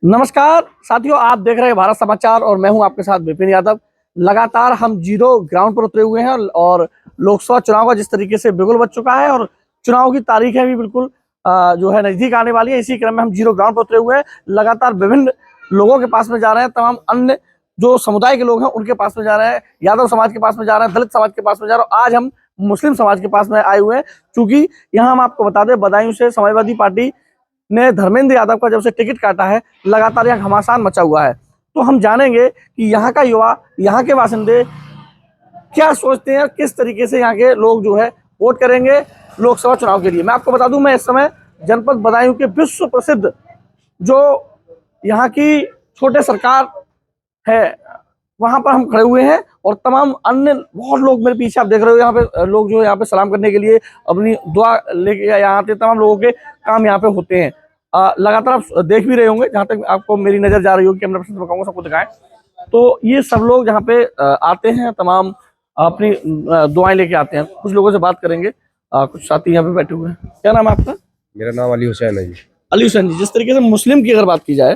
नमस्कार साथियों, आप देख रहे हैं भारत समाचार और मैं हूं आपके साथ विपिन यादव। लगातार हम जीरो ग्राउंड पर उतरे हुए हैं और लोकसभा चुनाव का जिस तरीके से बिगुल बज चुका है और चुनाव की तारीखें भी बिल्कुल जो है नजदीक आने वाली है। इसी क्रम में हम जीरो ग्राउंड पर उतरे हुए हैं। लगातार विभिन्न लोगों के पास में जा रहे हैं, तमाम अन्य जो समुदाय के लोग हैं उनके पास में जा रहे हैं, यादव समाज के पास में जा रहे हैं, दलित समाज के पास में जा रहे हैं। आज हम मुस्लिम समाज के पास में आए हुए हैं, क्योंकि यहाँ हम आपको बता दें, बदायूं से समाजवादी पार्टी ने धर्मेंद्र यादव का जब से टिकट काटा है, लगातार यहाँ घमासान मचा हुआ है। तो हम जानेंगे कि यहाँ का युवा, यहाँ के बासिंदे क्या सोचते हैं, किस तरीके से यहाँ के लोग जो है वोट करेंगे लोकसभा चुनाव के लिए। मैं आपको बता दूं, मैं इस समय जनपद बदायूं के विश्व प्रसिद्ध जो यहाँ की छोटे सरकार है वहां पर हम खड़े हुए हैं और तमाम अन्य बहुत लोग मेरे पीछे आप देख रहे हो। यहाँ पे लोग जो है यहाँ पे सलाम करने के लिए अपनी दुआ लेके यहाँ आते हैं। तमाम लोगों के काम यहाँ पे होते हैं। लगातार आप देख भी रहे होंगे, जहाँ तक आपको मेरी नजर जा रही होगी, कैमरा पर्सन दिखाऊंगा, सबको दिखाएं। तो ये सब लोग यहाँ पे आते हैं, तमाम अपनी दुआएं लेके आते हैं। कुछ लोगों से बात करेंगे, कुछ साथी यहाँ पे बैठे हुए हैं। क्या नाम है आपका? मेरा नाम अली हुसैन है जी। अली हुसैन जी, जिस तरीके से मुस्लिम की अगर बात की जाए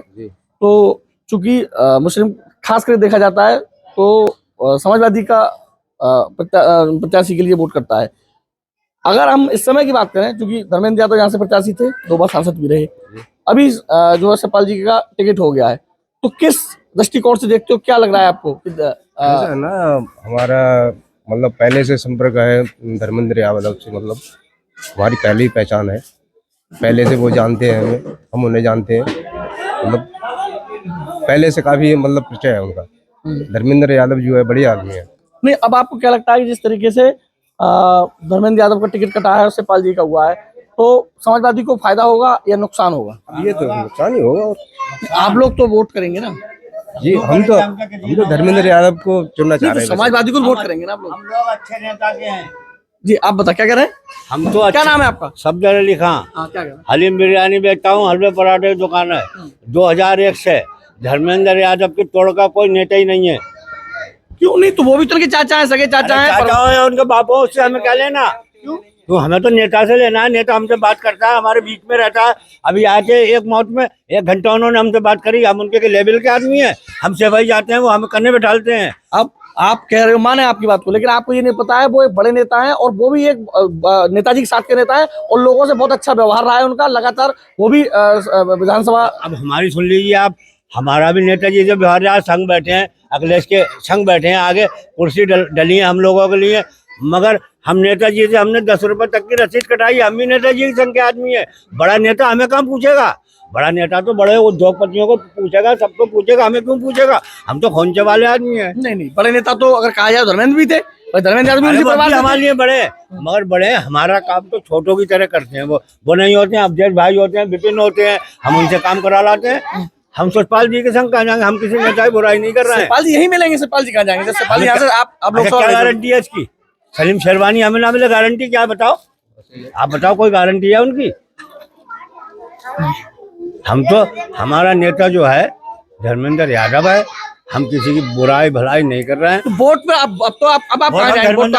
तो चूंकि मुस्लिम खास कर देखा जाता है तो समाजवादी का प्रत्याशी के लिए वोट करता है। अगर हम इस समय की बात करें, क्योंकि धर्मेंद्र यादव यहाँ से प्रत्याशी थे, 2 बार सांसद भी रहे, अभी जो है सतपाल जी का टिकट हो गया है, तो किस दृष्टिकोण से देखते हो, क्या लग रहा है आपको? ऐसा है ना, हमारा मतलब पहले से संपर्क है धर्मेंद्र यादव से, मतलब हमारी पहले ही पहचान है, पहले से वो जानते हैं हमें, हम उन्हें जानते हैं, मतलब पहले से काफी मतलब परिचय है उनका। धर्मेंद्र यादव जो है बढ़िया आदमी है। नहीं, अब आपको क्या लगता है कि जिस तरीके से धर्मेंद्र यादव का टिकट कटा है और सतपाल जी का हुआ है, तो समाजवादी को फायदा होगा या नुकसान होगा? ये तो नुकसान ही होगा। आप लोग तो वोट करेंगे ना जी, हम तो धर्मेंद्र यादव को चुनना चाह रहे हैं। समाजवादी को वोट करेंगे ना आप लोग? हम लोग अच्छे नेता के हैं जी। आप बता, क्या कह रहे हैं? हम तो क्या नाम है आपका? सफदर अली खान। हाँ, क्या कह रहे हैं? हलीम बिरयानी बेचता हूँ, हलवे पराठे की दुकान है। 2001 से धर्मेंद्र यादव की तोड़ का कोई नेता ही नहीं है। क्यों नहीं? तो वो भी तो उनके चाचा हैं, सगे चाचा हैं। चाचा उनके बापों से हमें क्या लेना? क्यों? तो हमें तो नेता से लेना है। नेता हमसे बात करता है, हमारे बीच में रहता है। अभी आके एक मौत में 1 घंटा उन्होंने हमसे बात करी। हम उनके लेवल के आदमी हैं, हमसे वही जाते हैं, वो हमें कन्ने पे डालते हैं। अब आप कह रहे हो, माने आपकी बात को, लेकिन आपको ये नहीं पता है वो एक बड़े नेता हैं और वो भी एक नेताजी के साथ के नेता है और लोगों से बहुत अच्छा व्यवहार रहा है उनका लगातार। वो भी विधानसभा। अब हमारी सुन लीजिए आप, हमारा भी नेताजी जो बिहार राज संघ बैठे हैं, अखिलेश के संघ बैठे हैं, आगे कुर्सी डली है हम लोगों के लिए, मगर हम नेताजी से हमने 10 रुपए तक की रसीद कटाई। हम भी नेताजी के संघ के आदमी है। बड़ा नेता हमें कहाँ पूछेगा? बड़ा नेता तो बड़े उद्योगपतियों को पूछेगा, सबको पूछेगा, हमें क्यों पूछेगा? हम तो खोंचे वाले आदमी है। नहीं, बड़े नेता तो अगर कहा जाए धर्मेंद्र भी थे, धर्मेंद्र यादव भी हमारे लिए बड़े, मगर बड़े हमारा काम तो छोटों की तरह करते हैं। वो नहीं होते हैं, अफजल भाई होते हैं, विपिन होते हैं, हम उनसे काम करा लाते हैं। हम सतपाल जी के संग कहाँ जाएंगे? हम किसी नेता की बुराई नहीं कर रहे हैं। सतपाल जी यहीं मिलेंगे। सतपाल जी कहाँ जाएंगे? सतपाल जी यहाँ से आप लोग क्या गारंटी है इसकी? सलीम शेरवानी हमें ना मिले, गारंटी क्या? बताओ, आप बताओ, कोई गारंटी है उनकी? हम तो, हमारा नेता जो है धर्मेंद्र यादव है, हम किसी की बुराई भलाई नहीं कर रहे हैं। तो वोट पे अब आप कहाँ जाएंगे? वोट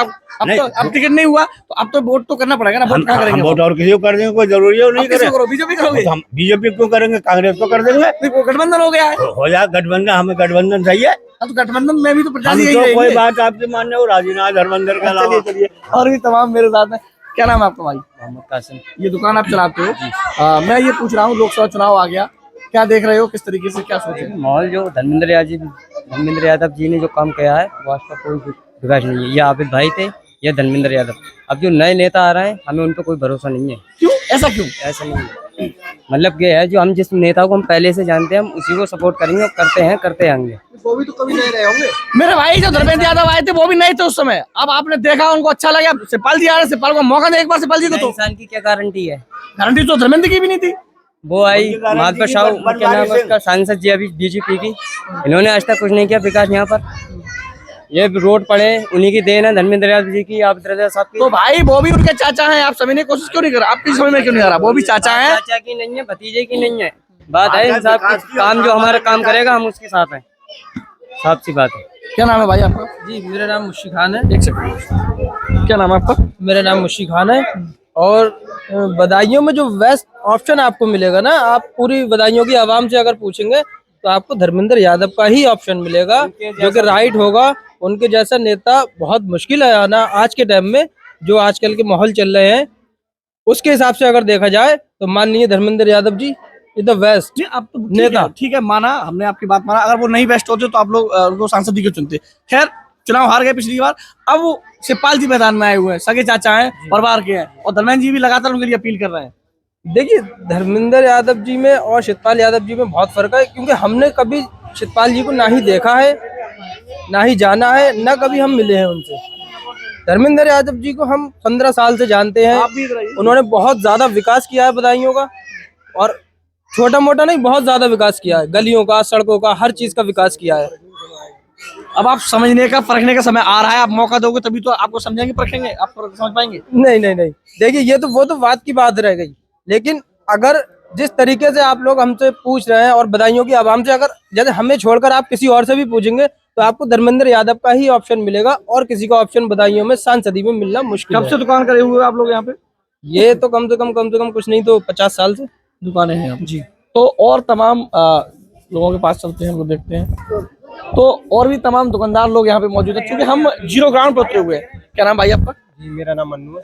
तो अब टिकट नहीं हुआ तो अब तो वोट तो करना पड़ेगा ना। वोट कहाँ करेंगे? वोट और किसी को कर देंगे, कोई जरूरी है नहीं करें। बीजेपी करोगे? हम बीजेपी क्यों करेंगे? कांग्रेस को कर देंगे। गठबंधन हो गया है। हो जाए गठबंधन, हमें गठबंधन सही है। तो गठबंधन में भी तो प्रत्याशी हम तो कोई बात आपकी मानने हो राजी ना धर्मेंद्र के अलावा। चलिए और भी तमाम मेरे साथ है। क्या नाम है आपका भाई? मोहम्मद कासिम। ये दुकान आप चलाते हो? मैं ये पूछ रहा हूँ, लोकसभा चुनाव आ गया, क्या देख रहे हो, किस तरीके से, क्या सोचे? माहौल जो धर्मेंद्र यादव जी ने जो काम किया है वो आज का कोई विकास नहीं है। ये आबिद भाई थे, ये धर्मेंद्र यादव। अब जो नए नेता आ रहे हैं, हमें उन पर कोई भरोसा नहीं है। क्यों? ऐसा क्यों? ऐसा नहीं है, मतलब ये है, जो हम जिस नेता को हम पहले से जानते हैं, हम उसी को सपोर्ट करेंगे और करते आएंगे। वो भी तो कभी नहीं रहे होंगे। मेरे भाई जो धर्मेंद्र यादव आए थे वो भी नहीं थे उस समय। अब आपने देखा, उनको अच्छा लगा, सतपाल जी आ रहे, सतपाल को मौका दे एक बार। सतपाल जी को तो इंसान की क्या गारंटी है? गारंटी तो धर्मेंद्र की भी नहीं थी। वो आई माधव शाह, क्या नाम है उसका, सांसद जी अभी बीजेपी की, इन्होंने आज तक कुछ नहीं किया विकास यहाँ पर। ये रोड पड़े उन्हीं की देन है, धर्मेंद्र यादव जी की, आप साहब की। तो भाई वो भी उनके चाचा हैं, आप समझने की कोशिश क्यों नहीं कर रहे? आपकी समझ में क्यों नहीं आ रहा? वो भी चाचा हैं। चाचा की नहीं है, भतीजे की नहीं है। बात है इंसाफ की, काम जो हमारा काम करेगा हम उसके साथ हैं, साफ सी बात है। क्या नाम है भाई आपका? जी, मेरा नाम मुशी खान है। एक सेकंड, क्या नाम है आपका? मेरा नाम मुशी खान है और बदायूं में जो बेस्ट ऑप्शन आपको मिलेगा ना, आप पूरी बदायूं की आवाम से अगर पूछेंगे तो आपको धर्मेंद्र यादव का ही ऑप्शन मिलेगा, जो कि राइट होगा। उनके जैसा नेता बहुत मुश्किल है आना आज के टाइम में, जो आजकल के माहौल चल रहे हैं उसके हिसाब से अगर देखा जाए तो मान लीजिए Dharmendra Yadav ji is the best जी आप तो नेता। ठीक है, माना हमने आपकी बात माना। अगर वो नहीं बेस्ट होते तो आप लोग उनको सांसद जी को चुनते। खैर, चुनाव हार गए पिछली बार, अब वो शिवपाल जी मैदान में आए हुए हैं, सगे चाचा हैं, परिवार के हैं, और धर्मेंद्र जी भी लगातार उनके लिए अपील कर रहे हैं। देखिए, धर्मेंद्र यादव जी में और शिवपाल यादव जी में बहुत फर्क है, क्योंकि हमने कभी शिवपाल जी को ना ही देखा है, ना ही जाना है, ना कभी हम मिले हैं उनसे। धर्मेंद्र यादव जी को हम 15 साल से जानते हैं। आप भी इधर आइए। उन्होंने बहुत ज्यादा विकास किया है बदायूं का, और छोटा मोटा नहीं, बहुत ज्यादा विकास किया है, गलियों का, सड़कों का, हर चीज का विकास किया है। अब आप समझने का, परखने का समय आ रहा है, आप मौका दोगे तभी तो आपको समझेंगे, परखेंगे, आप समझ पाएंगे। नहीं, देखिए ये तो वो तो बात की बात रह गई, लेकिन अगर जिस तरीके से आप लोग हमसे पूछ रहे हैं और बदायूं की आवाम से, अगर जैसे हमें छोड़कर आप किसी और से भी पूछेंगे तो आपको धर्मेंद्र यादव का ही ऑप्शन मिलेगा, और किसी का ऑप्शन बदायूं में सांसदी में मिलना मुश्किल कब है। से दुकान करे हुए आप लोग यहाँ पे? ये तो कम से कम कुछ नहीं तो 50 साल से दुकानें हैं यहाँ जी। तो और तमाम लोगों के पास चलते हैं, उनको देखते हैं। तो और भी तमाम दुकानदार लोग यहाँ पे मौजूद है, क्योंकि हम जीरो ग्राउंड पर उतरे हुए हैं। क्या नाम भाई आपका? जी मेरा नाम मन्नू है।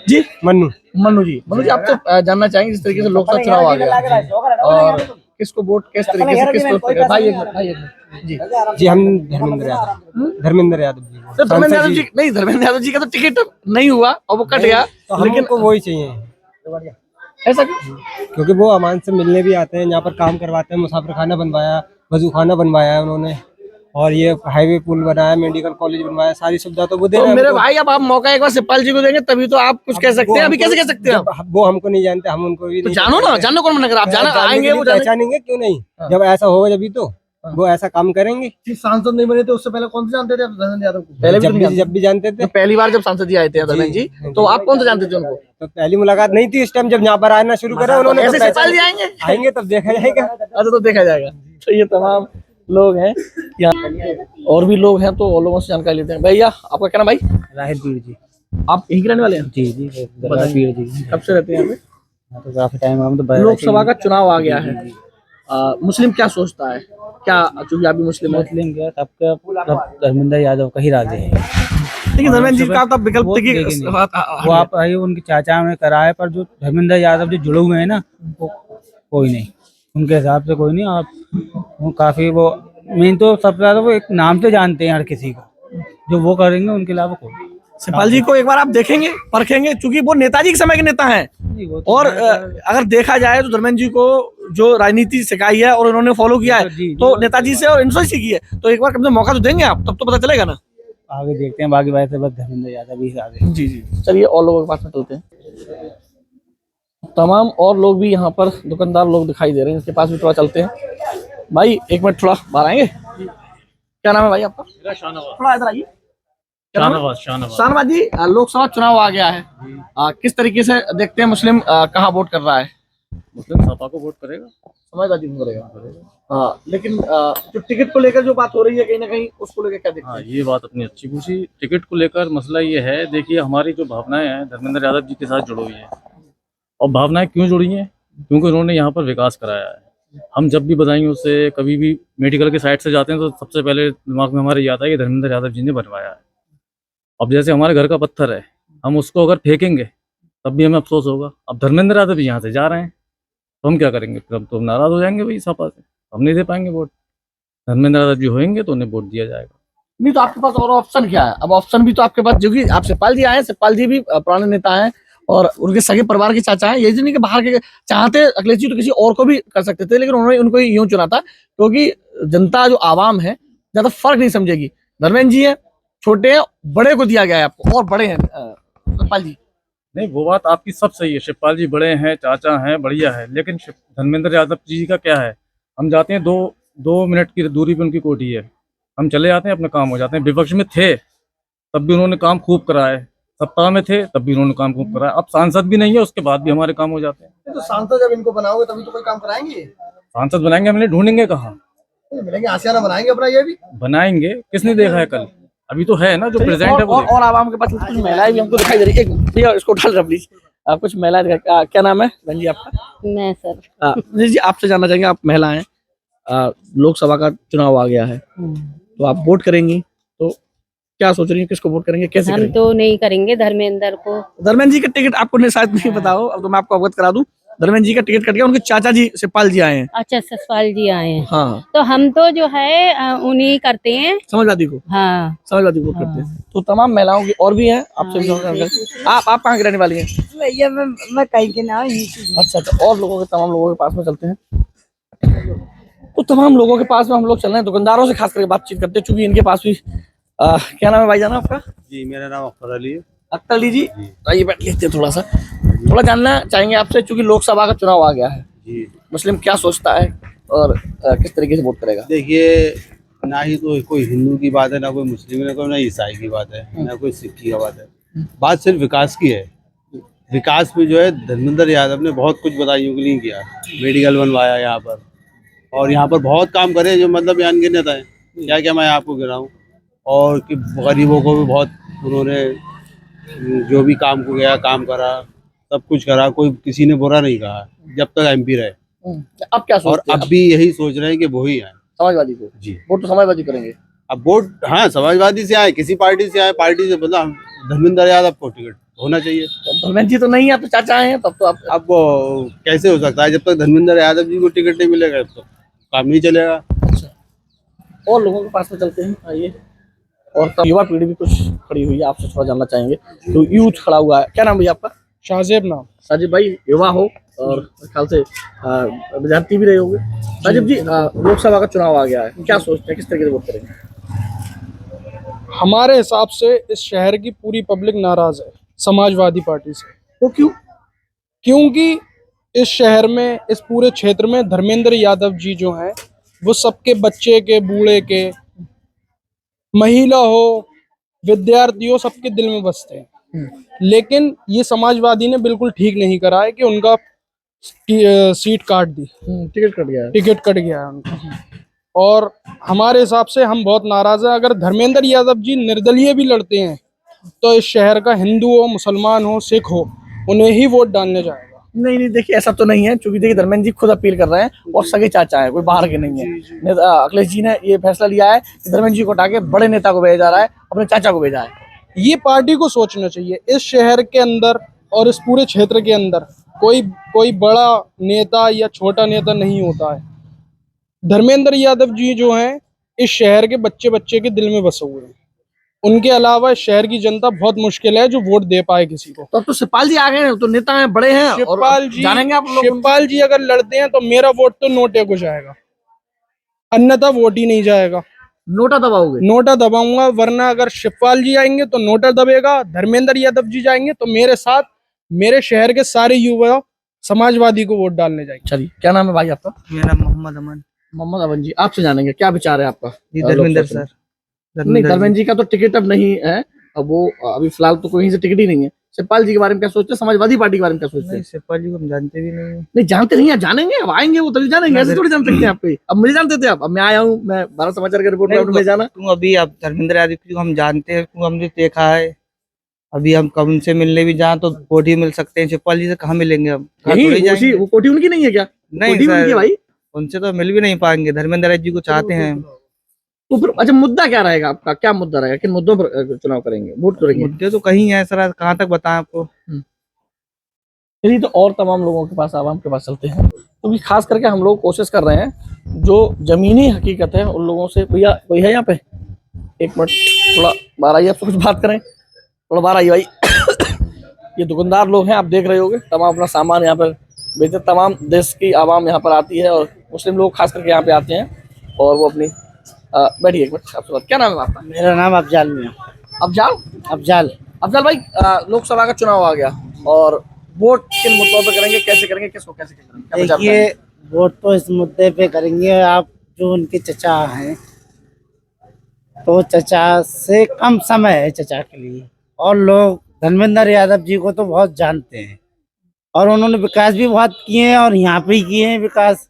जी मन्नू। मनु जी आपसे जानना चाहेंगे, जिस तरीके से लोकसभा चुनाव आ गया और किसको वोट किस तरीके से, किस भाई एक मिनट जी जी हम धर्मेंद्र यादव, धर्मेंद्र यादव जी। तो धर्मेंद्र यादव जी नहीं, धर्मेंद्र यादव जी का तो टिकट नहीं हुआ और वो कट गया, तो लेकिन हमको वही चाहिए, ऐसा क्यों? क्योंकि वो अमान से मिलने भी आते हैं, यहाँ पर काम करवाते हैं, मुसाफिर खाना बनवाया, वजू खाना बनवाया है उन्होंने, और ये हाईवे पुल बनाया, मेडिकल कॉलेज बनवाया, सारी सुविधा तो वो दे तो रहे हैं मेरे हमको। भाई, अब आप मौका एक बार शिवपाल जी को देंगे तभी तो आप कुछ कह सकते हैं। अभी कैसे कह सकते हैं आप? वो हमको नहीं जानते, हम उनको भी तो नहीं जानो ना, जानने कौन मना कर, आप जाना आएंगे, वो पहचानेंगे क्यों नहीं? जब ऐसा होगा जब तो वो ऐसा काम करेंगे। सांसद नहीं बने थे उससे पहले कौन से जानते थे धर्मेंद्र यादव को? पहले भी जब भी जानते थे। तो पहली बार जब सांसद जी आए थे धर्मेंद्र जी, तो आप कौन से जानते थे उनको? तो पहली मुलाकात नहीं थी, इस टाइम जब यहाँ पर आना शुरू करा उन्होंने, ऐसे तो शिवपाल जी आएंगे आएंगे तब देखा जाएगा। अच्छा, तो देखा जाएगा। तो ये तमाम लोग हैं यहाँ, और भी लोग हैं, तो और लोगों से जानकारी लेते हैं। भैया आपका क्या नाम भाई? राहिल पीर जी। आप यहीं के रहने वाले हैं? जी पीर जी। कब से रहते हैं यहाँ पे? तो काफी टाइम हम तो लोकसभा का चुनाव आ गया है, मुस्लिम क्या सोचता है? क्या, चूंकि आप भी मुस्लिम है, सबका धर्मेंद्र यादव का ही राजे है। लेकिन धर्मेंद्र जी का तो विकल्प वो आप उनके चाचा ने कराया, पर जो धर्मेंद्र यादव जो जुड़े हुए हैं ना, वो कोई नहीं, उनके हिसाब से कोई नहीं। आप वो काफी वो मेन तो सबसे ज्यादा वो एक नाम से जानते हैं हर किसी को, जो वो करेंगे उनके अलावा कोई। शिवपाल जी को एक बार आप देखेंगे, परखेंगे, क्योंकि वो नेताजी के समय के नेता हैं, और अगर देखा जाए तो धर्मेंद्र जी को जो राजनीति सिखाई है और उन्होंने फॉलो किया है, तो नेताजी से और इनसे सीखी है, तो एक बार कम से कम मौका तो देंगे आप, तब तो पता चलेगा ना। आगे देखते हैं, बाकी बात से बस धर्मेंद्र यादव ही आगे। जी चलिए, और लोगों के पास में चलते हैं। तमाम और लोग भी यहाँ पर दुकानदार लोग दिखाई दे रहे हैं, इसके पास भी थोड़ा चलते हैं। भाई एक मिनट, थोड़ा बाहर आएंगे? क्या नाम है भाई आपका? थोड़ा इधर आइए। शाहनवाज जी, लोकसभा चुनाव आ गया है, किस तरीके से देखते हैं मुस्लिम कहाँ वोट कर रहा है? मुस्लिम सपा को वोट करेगा, समाजवादी को करेगा। हाँ, लेकिन जो टिकट को लेकर जो बात हो रही है कहीं ना कहीं, उसको लेकर क्या देखते हाँ हैं? ये बात अपनी अच्छी पूछी। टिकट को लेकर मसला ये है, देखिए हमारी जो भावनाएं हैं धर्मेंद्र यादव जी के साथ जुड़ी हुई है। और भावनाएं क्यों जुड़ी हैं? क्योंकि उन्होंने यहाँ पर विकास कराया है। हम जब भी बधाइयों से कभी भी मेडिकल के साइड से जाते हैं तो सबसे पहले दिमाग में हमारे याद आता है कि धर्मेंद्र यादव जी ने बनवाया है। अब जैसे हमारे घर का पत्थर है, हम उसको अगर फेंकेंगे तब भी हमें अफसोस होगा। अब धर्मेंद्र यादव जी यहाँ से जा रहे हैं तो हम क्या करेंगे? फिर हम तो नाराज हो जाएंगे भाई सपा से, हम नहीं दे पाएंगे वोट। धर्मेंद्र यादव जी होंगे तो उन्हें वोट दिया जाएगा। नहीं तो आपके पास और ऑप्शन क्या है? अब ऑप्शन भी तो आपके पास, जो कि आप शिवपाल जी आए हैं, शिवपाल जी भी पुराने नेता हैं और उनके सगे परिवार के चाचा हैं। ये नहीं कि बाहर के चाहते अखिलेश जी तो किसी और को भी कर सकते थे, लेकिन उन्होंने उनको यूं चुना था क्योंकि जनता जो आवाम है ज्यादा फर्क नहीं समझेगी। धर्मेंद्र जी है, छोटे हैं, बड़े को दिया गया है आपको, और बड़े हैं शिवपाल जी। नहीं, वो बात आपकी सब सही है। शिवपाल जी बड़े हैं, चाचा हैं, बढ़िया है, लेकिन धर्मेंद्र यादव जी का क्या है? हम जाते हैं, दो मिनट की दूरी पे उनकी कोठी है, हम चले जाते हैं, अपने काम हो जाते हैं। विपक्ष में थे तब भी उन्होंने काम खूब कराए, सत्ता में थे तब भी उन्होंने काम खूब कराया। अब सांसद भी नहीं है, उसके बाद भी हमारे काम हो जाते हैं। तो सांसद जब इनको बनाओगे तभी तो कोई काम कराएंगे। सांसद बनाएंगे, हमने ढूंढेंगे कहाँ? मिलेंगे, आसियाना बनाएंगे अपना, ये भी बनाएंगे। किसने देखा है कल? अभी तो है ना जो प्रेजेंट है वो। और आवाम के पास कुछ महिलाएं भी हमको दिखाई दे रही है। एक भैया इसको उठा लो प्लीज। कुछ महिलाएं क्या नाम है बहन जी आपका? मैं सर जी आपसे जानना चाहेंगे, आप महिला हैं, लोकसभा का चुनाव आ गया है तो आप वोट करेंगी, तो क्या सोच रही हैं, किसको वोट करेंगे, कैसे हम करेंगे? तो नहीं करेंगे धर्मेंद्र को। धर्मेंद्र जी का टिकट आपको ने शायद नहीं पता हो, अब तो मैं आपको अवगत करा दूं। धर्मेंद्र जी का टिकट कट गया, उनके चाचा जी शिवपाल जी आए हैं। अच्छा ससपाल जी आए हैं। हाँ, तो हम तो जो है उन्हीं करते हैं। समाजवादी को, हाँ समाजवादी वोट करते हैं। तो तमाम महिलाओं की और भी हैं, आपसे भी आप कहाँ की रहने वाली हैं? भैया मैं कहीं के ना अच्छा, तो और लोगों के, तमाम लोगों के पास में चलते हैं। तो तमाम लोगों के पास में हम लोग चल रहे हैं, दुकानदारों से खास करके बातचीत करते हैं, चूंकि इनके पास भी क्या नाम है भाईजान आपका? जी मेरा नाम अख्तर अली है। अख्तर अली जी, आइए बैठ लेते हैं, थोड़ा जानना चाहेंगे आपसे, चूंकि लोकसभा का चुनाव आ गया है जी मुस्लिम क्या सोचता है और किस तरीके से वोट करेगा? देखिए, ना ही तो कोई हिंदू की बात है, ना कोई मुस्लिम, ना कोई ना ईसाई की बात है, ना कोई सिख की बात है। बात सिर्फ विकास की है। विकास में जो है धर्मेंद्र यादव ने बहुत कुछ बदायूं के लिए किया। मेडिकल बनवाया यहाँ पर, और यहाँ पर बहुत काम करे जो मतलब यहाँ के नेता है, क्या क्या मैं आपको गिनाऊं। और कि गरीबों को भी बहुत उन्होंने जो भी काम को गया काम करा, सब कुछ करा, कोई किसी ने बुरा नहीं कहा जब तक एमपी रहे। अब क्या और सोचते हैं? अब भी यही सोच रहे हैं कि वो ही आए समाजवादी को जी। वोट तो समाजवादी करेंगे। अब वोट हाँ समाजवादी से आए, किसी पार्टी से आए, पार्टी से मतलब धर्मेंद्र यादव को टिकट होना चाहिए। तो धर्मेंद्र जी तो नहीं है, आप तो चाचा हैं, तब तो आप अब वो कैसे हो सकता है, जब तक धर्मेंद्र यादव जी को टिकट नहीं मिलेगा तब तो काम नहीं चलेगा। और लोगों के पास में चलते हैं, आइए। और तब युवा पीढ़ी भी कुछ खड़ी हुई है, आपसे थोड़ा जानना चाहेंगे। तो यूथ खड़ा हुआ है, क्या नाम भैया आपका? शाहजेब नाम। साजिब भाई युवा हो और ख्याल से विद्यार्थी भी रहे होंगे। साजिब जी, लोकसभा का चुनाव आ गया है, क्या सोचते हैं, किस तरीके से वोट करेंगे? हमारे हिसाब से इस शहर की पूरी पब्लिक नाराज है समाजवादी पार्टी से। तो क्यों? क्योंकि इस शहर में, इस पूरे क्षेत्र में धर्मेंद्र यादव जी जो हैं वो सबके, बच्चे के, बूढ़े के, महिला हो, विद्यार्थी हो, सबके दिल में बसते हैं। लेकिन ये समाजवादी ने बिल्कुल ठीक नहीं करा है कि उनका सीट काट दी, टिकट कट गया है। टिकट कट गया है उनका। और हमारे हिसाब से हम बहुत नाराज हैं। अगर धर्मेंद्र यादव जी निर्दलीय भी लड़ते हैं तो इस शहर का हिंदू हो, मुसलमान हो, सिख हो, उन्हें ही वोट डालने जाएगा। नहीं देखिए, ऐसा तो नहीं है, क्योंकि देखिए धर्मेंद्र जी खुद अपील कर रहे हैं और सगे चाचा है, कोई बाहर के नहीं है। अखिलेश जी ने ये फैसला लिया है कि धर्मेंद्र जी को हटा के बड़े नेता को भेजा जा रहा है, अपने चाचा को भेजा है। ये पार्टी को सोचना चाहिए। इस शहर के अंदर और इस पूरे क्षेत्र के अंदर कोई बड़ा नेता या छोटा नेता नहीं होता है। धर्मेंद्र यादव जी जो हैं इस शहर के बच्चे बच्चे के दिल में बसे हुए हैं। उनके अलावा इस शहर की जनता बहुत मुश्किल है जो वोट दे पाए किसी को। तो शिवपाल जी आ गए हैं, तो नेता हैं, बड़े हैं। शिवपाल जी, जानेंगे आप लोग? शिवपाल जी अगर लड़ते हैं तो मेरा वोट तो नोटे को जाएगा, अन्यथा वोट ही नहीं जाएगा। नोटा दबाओगे? नोटा दबाऊंगा, वरना अगर शिवपाल जी आएंगे तो नोटा दबेगा, धर्मेंद्र यादव जी जाएंगे तो मेरे साथ मेरे शहर के सारे युवा समाजवादी को वोट डालने जाएंगे। चलिए, क्या नाम है भाई आपका? मेरा नाम मोहम्मद अमन। मोहम्मद अमन जी, आपसे जानेंगे क्या विचार है आपका? जी धर्मेंद्र सर। नहीं, धर्मेंद्र जी का तो टिकट अब नहीं है, अब वो अभी फिलहाल तो कहीं से टिकट ही नहीं है। शिवपाल जी के बारे में क्या सोचते हैं, समाजवादी पार्टी के बारे में क्या सोचते हैं? शिवपाल जी को हम जानते भी नहीं। नहीं जानते नहीं है, जानेंगे, अब आएंगे वो तभी जानेंगे, ऐसे थोड़ी जान सकते हैं आप। अब मुझे जानते थे आप, अब मैं आया हूँ, मैं भारत समाचार का रिपोर्टर में जाना। तुम अभी आप धर्मेंद्र यादव को हम जानते हैं, हमने देखा है। अभी हम कब उनसे मिलने भी जाए तो कोठी ही मिल सकते हैं, शिवपाल जी से कहाँ मिलेंगे हम? वो कोठी उनकी नहीं है क्या? नहीं सर, भाई उनसे तो मिल भी नहीं पाएंगे। धर्मेंद्र जी को चाहते हैं तो फिर अच्छा मुद्दा क्या रहेगा आपका, क्या मुद्दा रहेगा, किन मुद्दों पर चुनाव करेंगे, वोट करेंगे? मुद्दे तो कहीं है सर, कहाँ तक बताएं आपको। चलिए, तो और तमाम लोगों के पास, आवाम के पास चलते हैं। तो भी खास करके हम लोग कोशिश कर रहे हैं जो जमीनी हकीकत है उन लोगों से। भैया कोई है यहाँ पे? एक मिनट, थोड़ा बाहर आइए, आपसे कुछ बात करें, थोड़ा बाहर आइए भाई। ये दुकानदार लोग हैं, आप देख रहे होंगे, तमाम अपना सामान यहाँ पर बेचते। तमाम देश की आवाम यहाँ पर आती है और मुस्लिम लोग खास करके यहाँ पे आते हैं और वो अपनी बैठिए एक मिनट, आपसे बात। क्या नाम है आपका? मेरा नाम अफजाल मियां। अफजाल भाई, लोकसभा का चुनाव आ गया और वोट किन मुद्दों पे करेंगे, कैसे करेंगे, किसको कैसे करेंगे? देखिए, वोट तो इस मुद्दे पे करेंगे, आप जो उनके चचा हैं तो चचा से कम समय है चचा के लिए, और लोग धर्मेंद्र यादव जी को तो बहुत जानते हैं और उन्होंने विकास भी बहुत किए हैं और यहाँ पे ही किए हैं विकास।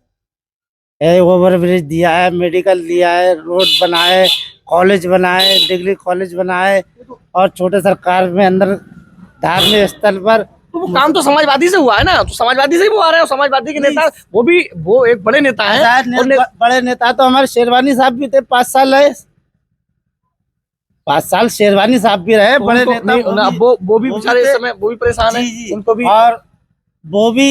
ओवर ब्रिज दिया है, मेडिकल दिया है, रोड बनाए, कॉलेज बनाए, डिग्री कॉलेज बनाए, और छोटे सरकार में अंदर धार्मिक स्थल पर तो वो काम तो समाजवादी से हुआ है ना, तो समाजवादी से ही वो आ रहे हैं, समाजवादी के नेता वो एक बड़े नेता है। बड़े नेता तो हमारे शेरवानी साहब भी थे, 5 साल रहे, 5 साल शेरवानी साहब भी रहे, बड़े नेता। वो भी बेचारे इस समय वो भी परेशान है, उनको भी। और वो भी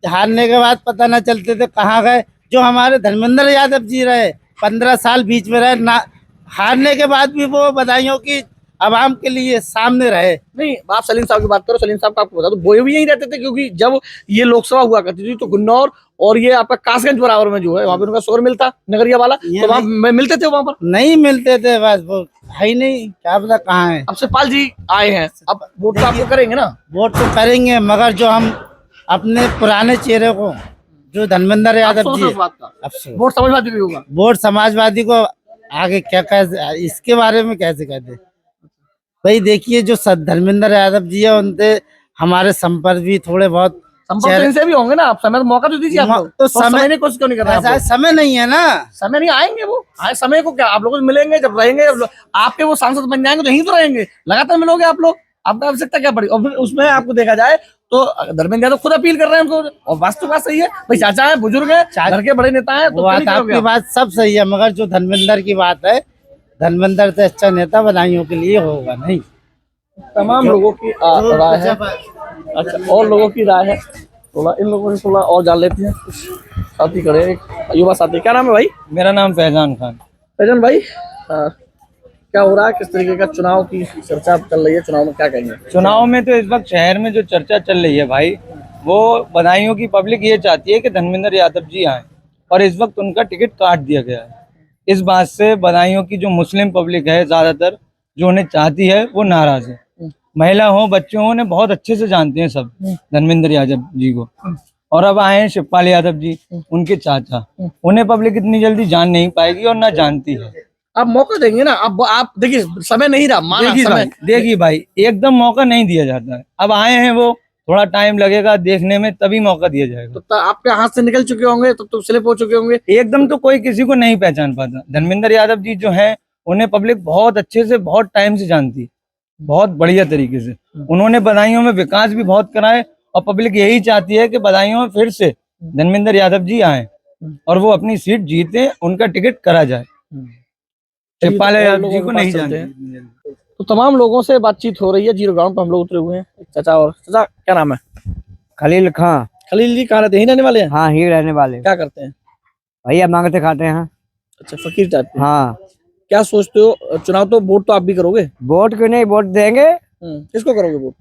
हारने के बाद पता न चलते थे कहाँ गए। जो हमारे धर्मेंद्र यादव जी रहे, 15 साल बीच में रहे ना, हारने के बाद भी वो बधाइयों की आवाम के लिए सामने रहे। नहीं, आप सलीम साहब की बात करो, सलीम साहब का आपको बता दो, वो भी यहीं रहते थे, क्योंकि जब ये लोकसभा हुआ करती थी तो गुन्नौर और ये आपका कासगंज बराबर में जो है वहाँ पे उनका शोर मिलता, नगरिया वाला, तो वहाँ मिलते थे, वहाँ पर नहीं मिलते थे, बस वो है ही नहीं, क्या पता कहाँ है। अब सतपाल जी आए हैं, अब वोट तो आपको करेंगे ना? वोट तो करेंगे, मगर जो हम अपने पुराने चेहरे को, जो धर्मेंद्र यादव जी, वोट समाजवादी भी होगा, वोट समाजवादी को आगे क्या कह, इसके बारे में कैसे कहते भाई। देखिए जो धर्मेंद्र यादव जी है, उनसे हमारे संपर्क भी थोड़े बहुत से भी होंगे ना। आप समय मौका तो दीजिए, आप लोग तो समय ने कोशिश क्यों नहीं कर रहे हैं? समय नहीं है ना, समय नहीं, आएंगे वो आए, समय को क्या आप लोगों से मिलेंगे, जब रहेंगे, आपके वो सांसद बन जाएंगे तो यहीं तो रहेंगे, लगातार मिलोगे आप लोग, आपको आवश्यकता क्या पड़ी। और फिर उसमें आपको देखा जाए तो धर्मेंद्र यादव खुद अपील कर रहे हैं उनको, और वास्तव बात सही है भाई, चाचा है, बुजुर्ग है, घर के बड़े नेता है, तो आपकी बात सब सही है, मगर जो धर्मेंद्र की बात है, धर्मेंद्र से अच्छा नेता बधाइयों के लिए होगा नहीं। तमाम लोगों की राय है। अच्छा, और लोगों की राय है, थोड़ा इन लोगों से थोड़ा और जान लेते हैं। साथी खड़े हैं, युवा साथी, क्या नाम है भाई? मेरा नाम फैजान खान। फैजान भाई, क्या हो रहा है, किस तरीके का चुनाव की चर्चा चल रही है, चुनाव में क्या कहेंगे? चुनाव में तो इस वक्त शहर में जो चर्चा चल रही है भाई, वो बधाइयों की पब्लिक ये चाहती है कि धर्मेंद्र यादव जी आए, और इस वक्त उनका टिकट काट दिया गया है। इस बात से बधाइयों की जो मुस्लिम पब्लिक है ज्यादातर, जो उन्हें चाहती है, वो नाराज है। महिला हो, बच्चे हो, उन्हें बहुत अच्छे से जानते हैं सब धर्मेंद्र यादव जी को। और अब आए हैं शिवपाल यादव जी, उनके चाचा, उन्हें पब्लिक इतनी जल्दी जान नहीं पाएगी और ना जानती है। आप मौका देंगे ना? अब आप देखिए, समय नहीं रहा, माना समय। देखिए भाई, एकदम मौका नहीं दिया जाता है। अब आए हैं वो, थोड़ा टाइम लगेगा देखने में, तभी मौका दिया जाएगा। तो आपके हाथ से निकल चुके होंगे, तब तो स्लिप हो चुके होंगे। एकदम तो कोई किसी को नहीं पहचान पाता। धर्मेंद्र यादव जी जो है, उन्हें पब्लिक बहुत अच्छे से, बहुत टाइम से जानती है, बहुत बढ़िया तरीके से। उन्होंने बधाइयों में विकास भी बहुत कराए, और पब्लिक यही चाहती है कि बधाइयों में फिर से धर्मेंद्र यादव जी आए और वो अपनी सीट जीते, उनका टिकट करा जाए। शिवपाल यादव जी को नहीं जानते। तो तमाम लोगों से बातचीत हो रही है, जीरो ग्राउंड पर हम लोग उतरे हुए हैं। चाचा, और चाचा क्या नाम है? खलील खां। खलील जी कहाँ रहते हैं? यहीं रहने वाले हैं? हाँ, ही रहने वाले। क्या करते हैं भैया? मांगते खाते हैं। अच्छा, फकीर टाइप के। हाँ। क्या सोचते हो, चुनाव तो वोट तो आप भी करोगे? वोट क्यों नहीं, वोट देंगे। किसको करोगे वोट?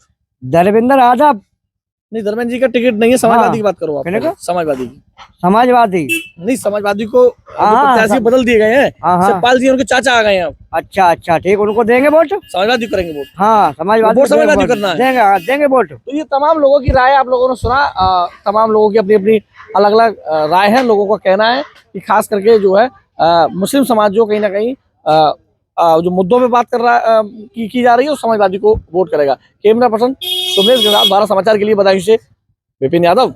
धर्मेंद्र यादव। नहीं, धर्मेंद्र जी का टिकट नहीं है, समाजवादी की बात करो आप। समाजवादी की? समाजवादी नहीं, समाजवादी को प्रत्याशी बदल दिए गए हैं, शिवपाल जी उनके चाचा आ गए हैं अब। अच्छा अच्छा, ठीक, उनको देंगे वोट। समाजवादी करेंगे वोट? हाँ, समाजवादी वोट समाजवादी करना है, देंगे वोट। तो ये तमाम लोगों की राय आप लोगों ने सुना। तमाम लोगों की अपनी अपनी अलग अलग राय है। लोगों का कहना है कि खास करके जो है मुस्लिम समाज जो कहीं ना कहीं जो मुद्दों पे बात कर रहा की जा रही है, उस समाजवादी को वोट करेगा। कैमरा पर्सन सुमेश के साथ भारत समाचार के लिए बदायूं से विपिन यादव।